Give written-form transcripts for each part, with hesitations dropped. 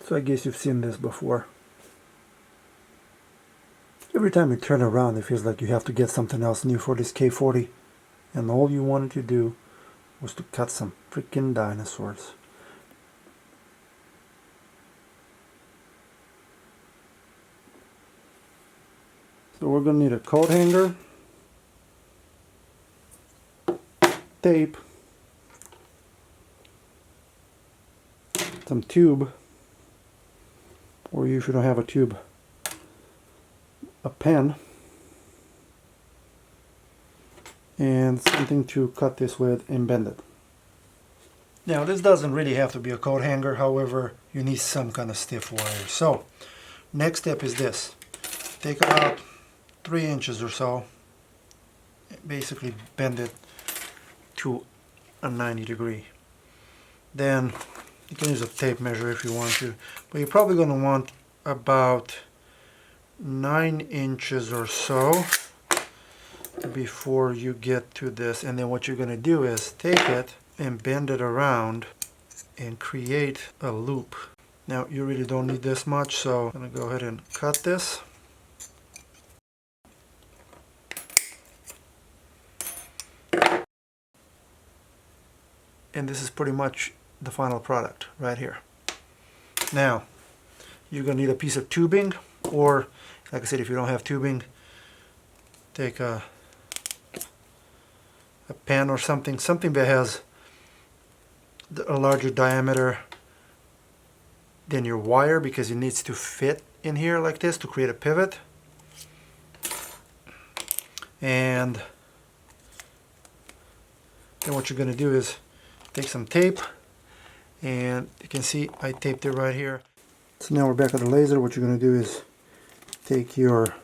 So I guess you've seen this before. Every time you turn around, it feels like you have to get something else new for this K40. And all you wanted to do was to cut some freaking dinosaurs. So we're going to need a coat hanger, tape, some tube, or if you don't have a tube, a pen, and something to cut this with and bend it. Now this doesn't really have to be a coat hanger, however you need some kind of stiff wire. So next step is this. Take about 3 inches or so, basically bend it to a 90 degree. Then you can use a tape measure if you want to, but you're probably going to want about 9 inches or so before you get to this. And then what you're going to do is take it and bend it around and create a loop. Now you really don't need this much, so I'm going to go ahead and cut this. And this is pretty much the final product right here. Now you're going to need a piece of tubing, or like I said, if you don't have tubing, take a pen or something that has a larger diameter than your wire, because it needs to fit in here like this to create a pivot. And then what you're going to do is take some tape, and you can see I taped it right here. So now we're back at the laser. What you're going to do is take your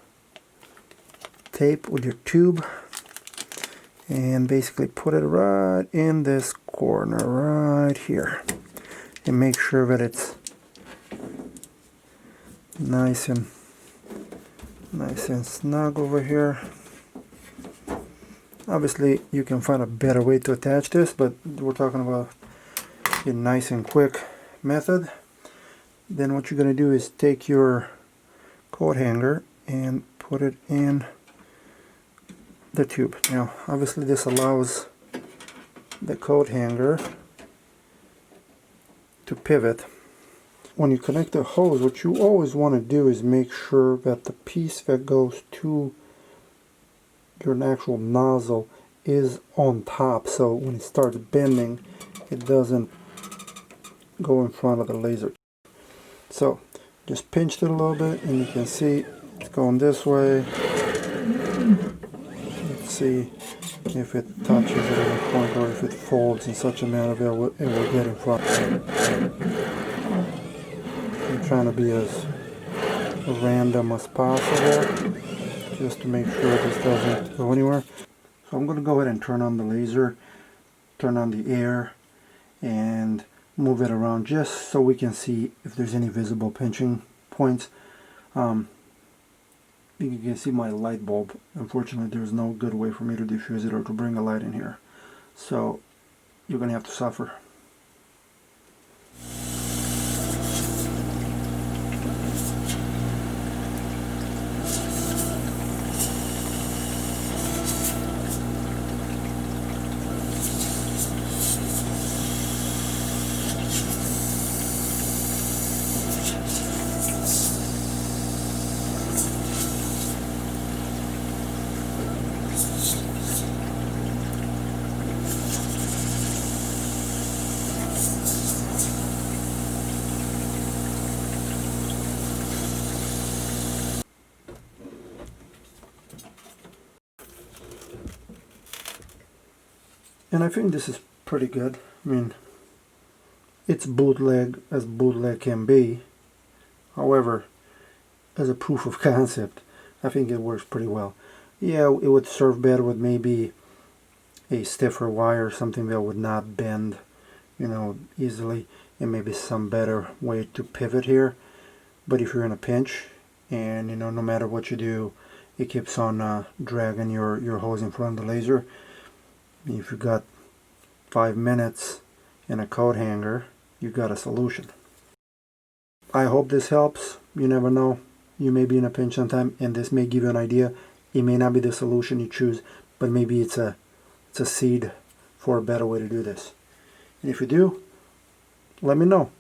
tape with your tube and basically put it right in this corner right here, and make sure that it's nice and snug over here. Obviously you can find a better way to attach this, but we're talking about a nice and quick method. Then what you're going to do is take your coat hanger and put it in the tube. Now obviously this allows the coat hanger to pivot. When you connect the hose, what you always want to do is make sure that the piece that goes to your actual nozzle is on top, so when it starts bending it doesn't go in front of the laser. So just pinched it a little bit and you can see it's going this way. Let's see if it touches at any point, or if it folds in such a manner that it will get in front. I'm trying to be as random as possible just to make sure this doesn't go anywhere. So I'm going to go ahead and turn on the laser, turn on the air, and move it around just so we can see if there's any visible pinching points. You can see my light bulb. Unfortunately, there's no good way for me to diffuse it or to bring a light in here. So you're going to have to suffer. And I think this is pretty good. I mean, it's bootleg as bootleg can be. However, as a proof of concept, I think it works pretty well. Yeah, it would serve better with maybe a stiffer wire, something that would not bend, you know, easily, and maybe some better way to pivot here. But if you're in a pinch, and you know, no matter what you do, it keeps on dragging your hose in front of the laser. If you got 5 minutes in a coat hanger, you got a solution. I hope this helps. You never know. You may be in a pinch sometime, and this may give you an idea. It may not be the solution you choose, but maybe it's a seed for a better way to do this. And if you do, let me know.